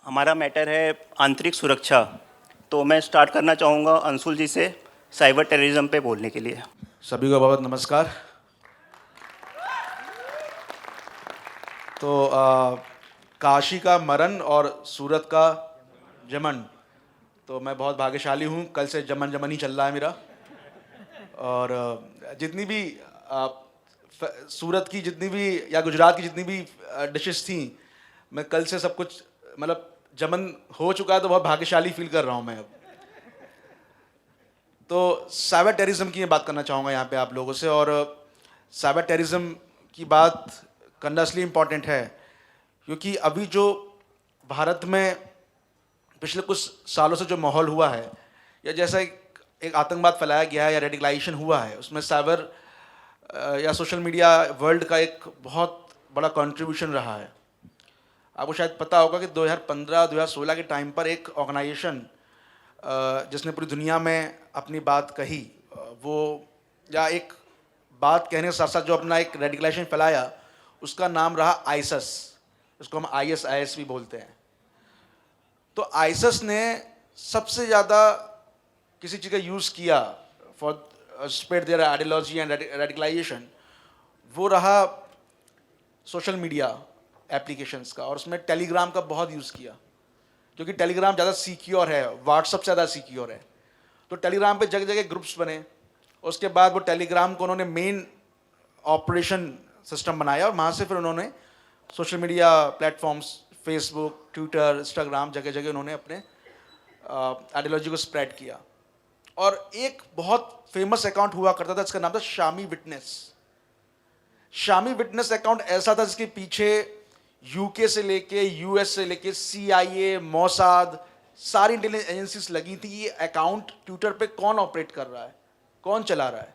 हमारा मैटर है आंतरिक सुरक्षा। तो मैं स्टार्ट करना चाहूँगा अंशुल जी से साइबर टेररिज्म पे बोलने के लिए। सभी को बहुत नमस्कार। तो काशी का मरण और सूरत का जमन, तो मैं बहुत भाग्यशाली हूँ। कल से जमन जमन ही चल रहा है मेरा। और जितनी भी सूरत की जितनी भी या गुजरात की जितनी भी डिशेस थी, मैं कल से सब कुछ मतलब जमन हो चुका है, तो बहुत भाग्यशाली फील कर रहा हूँ मैं अब। तो साइबर टेररिज्म की मैं बात करना चाहूँगा यहाँ पे आप लोगों से। और साइबर टेररिज्म की बात करना इसलिए इम्पॉर्टेंट है क्योंकि अभी जो भारत में पिछले कुछ सालों से जो माहौल हुआ है, या जैसा एक आतंकवाद फैलाया गया है या रेडिकलाइजेशन हुआ है, उसमें साइबर या सोशल मीडिया वर्ल्ड का एक बहुत बड़ा कंट्रीब्यूशन रहा है। आपको शायद पता होगा कि 2015-2016 के टाइम पर एक ऑर्गेनाइजेशन जिसने पूरी दुनिया में अपनी बात कही, वो या एक बात कहने के साथ साथ जो अपना एक रेडिकलाइजेशन फैलाया, उसका नाम रहा आईएसएस। उसको हम ISIS भी बोलते हैं। तो आईएसएस ने सबसे ज़्यादा किसी चीज़ का यूज़ किया for spread their ideology and radicalisation, वो रहा सोशल मीडिया एप्लीकेशंस का। और उसमें टेलीग्राम का बहुत यूज़ किया, क्योंकि टेलीग्राम ज़्यादा सिक्योर है, व्हाट्सअप से ज़्यादा सिक्योर है। तो टेलीग्राम पे जगह जगह ग्रुप्स बने। उसके बाद वो टेलीग्राम को उन्होंने मेन ऑपरेशन सिस्टम बनाया, और वहाँ से फिर उन्होंने social media platforms, Facebook, Twitter, Instagram, जगह जगह उन्होंने अपने आइडियोलॉजी को स्प्रेड किया। और एक बहुत फेमस अकाउंट हुआ करता था, जिसका नाम था Shami witness. Shami witness account ऐसा था जिसके पीछे यूके से लेके US से लेके CIA, मोसाद, सारी इंटेलिजेंस एजेंसीज लगी थी। ये अकाउंट ट्विटर पे कौन ऑपरेट कर रहा है, कौन चला रहा है।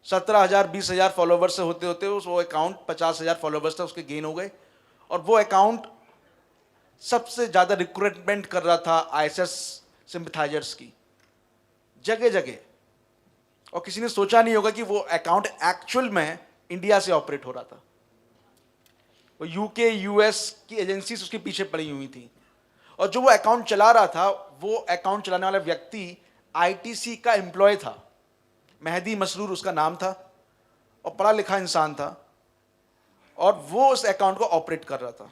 17,000 20,000 फॉलोवर्स से होते होते वो अकाउंट 50,000 फॉलोवर्स तक उसके गेन हो गए। और वो अकाउंट सबसे ज़्यादा रिक्रूटमेंट कर रहा था ISIS सिंपथाइजर्स की, जगह जगह। और किसी ने सोचा नहीं होगा कि वो अकाउंट एक्चुअल में इंडिया से ऑपरेट हो रहा था। वो UK US की एजेंसीज उसके पीछे पड़ी हुई थी। और जो वो अकाउंट चला रहा था, वो अकाउंट चलाने वाला व्यक्ति ITC का एम्प्लॉय था। मेहदी मसरूर उसका नाम था, और पढ़ा लिखा इंसान था, और वो उस अकाउंट को ऑपरेट कर रहा था।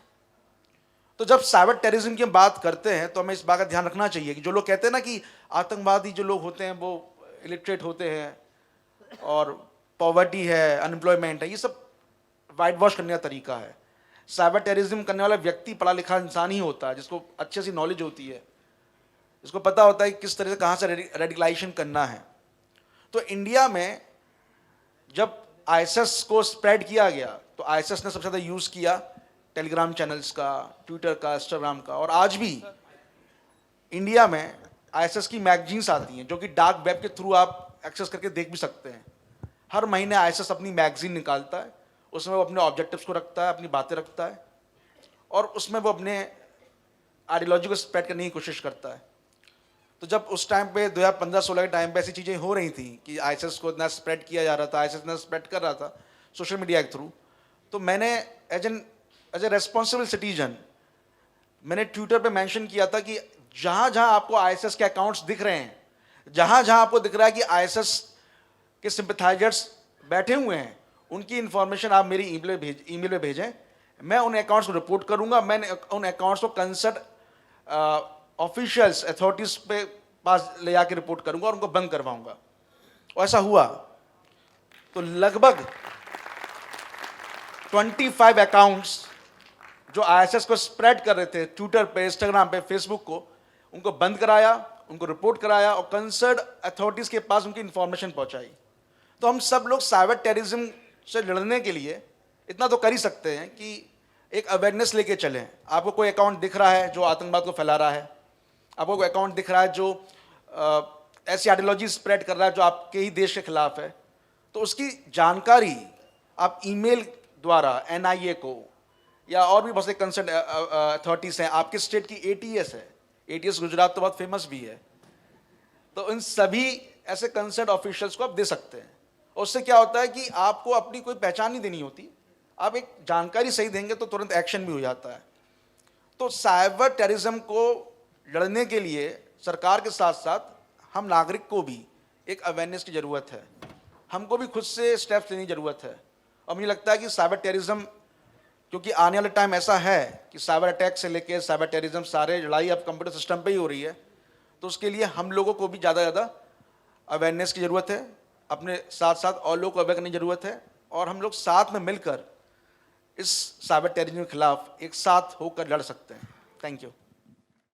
तो जब साइबर टेररिज्म की बात करते हैं, तो हमें इस बात का ध्यान रखना चाहिए कि जो लोग कहते हैं ना कि आतंकवादी जो लोग होते हैं वो इलिटरेट होते हैं और पॉवर्टी है, अनएम्प्लॉयमेंट है, ये सब वाइट वॉश करने का तरीका है। साइबर टेररिज्म करने वाला व्यक्ति पढ़ा लिखा इंसान ही होता है, जिसको अच्छे से नॉलेज होती है, जिसको पता होता है कि किस तरह से कहाँ से रेडिकलाइजेशन करना है। तो इंडिया में जब ISIS को स्प्रेड किया गया, तो ISIS ने सबसे ज़्यादा यूज़ किया टेलीग्राम चैनल्स का, ट्विटर का, इंस्टाग्राम का। और आज भी इंडिया में ISIS की मैगजीन्स आती हैं, जो कि डार्क वेब के थ्रू आप एक्सेस करके देख भी सकते हैं। हर महीने ISIS अपनी मैगजीन निकालता है, उसमें वो अपने ऑब्जेक्टिव्स को रखता है, अपनी बातें रखता है, और उसमें वो अपने आइडियोलॉजी को स्प्रेड करने की कोशिश करता है। तो जब उस टाइम पे 2015-16 के टाइम पे ऐसी चीज़ें हो रही थी कि ISIS को इतना स्प्रेड किया जा रहा था, ISIS इतना स्प्रेड कर रहा था सोशल मीडिया के थ्रू, तो मैंने एज ए रेस्पॉन्सिबल सिटीजन मैंने ट्विटर पे मेंशन किया था कि जहाँ जहाँ आपको ISIS के अकाउंट्स दिख रहे हैं, जहाँ जहाँ आपको दिख रहा है कि ISIS के सिंपथाइजर्स बैठे हुए हैं, उनकी इंफॉर्मेशन आप मेरी ईमेल पे भेजें। मैं उन अकाउंट्स को रिपोर्ट करूंगा। मैं उन अकाउंट्स को कंसर्न ऑफिशियल्स, अथॉरिटीज पे पास ले जाके रिपोर्ट करूंगा और उनको बंद करवाऊंगा। और ऐसा हुआ। तो लगभग 25 अकाउंट्स जो ISIS को स्प्रेड कर रहे थे ट्विटर पे, इंस्टाग्राम पे, फेसबुक को, उनको बंद कराया, उनको रिपोर्ट कराया, और कंसर्न अथॉरिटीज के पास उनकी इंफॉर्मेशन पहुंचाई। तो हम सब लोग साइबर टेररिज्म से लड़ने के लिए इतना तो कर ही सकते हैं कि एक अवेयरनेस लेके चलें। आपको कोई अकाउंट दिख रहा है जो आतंकवाद को फैला रहा है, आपको कोई अकाउंट दिख रहा है जो ऐसी आइडियोलॉजी स्प्रेड कर रहा है जो आपके ही देश के खिलाफ है, तो उसकी जानकारी आप ईमेल द्वारा NIA को या और भी बहुत से कंसर्न अथॉरिटीज़ हैं, आपके स्टेट की ATS है, ATS गुजरात तो बहुत फेमस भी है, तो इन सभी ऐसे कंसर्न ऑफिशियल्स को आप दे सकते हैं। और उससे क्या होता है कि आपको अपनी कोई पहचान नहीं देनी होती, आप एक जानकारी सही देंगे तो तुरंत एक्शन भी हो जाता है। तो साइबर टेररिज्म को लड़ने के लिए सरकार के साथ साथ हम नागरिक को भी एक अवेयरनेस की ज़रूरत है, हमको भी खुद से स्टेप्स लेने की ज़रूरत है। और मुझे लगता है कि साइबर टेररिज्म, क्योंकि आने वाला टाइम ऐसा है कि साइबर अटैक से लेकर साइबर टेररिज्म सारे लड़ाई अब कंप्यूटर सिस्टम पे ही हो रही है, तो उसके लिए हम लोगों को भी ज़्यादा अवेयरनेस की ज़रूरत है, अपने साथ साथ और लोगों को अवेयर करने की ज़रूरत है, और हम लोग साथ में मिलकर इस साइबर टेररिज्म के खिलाफ एक साथ होकर लड़ सकते हैं। Thank you.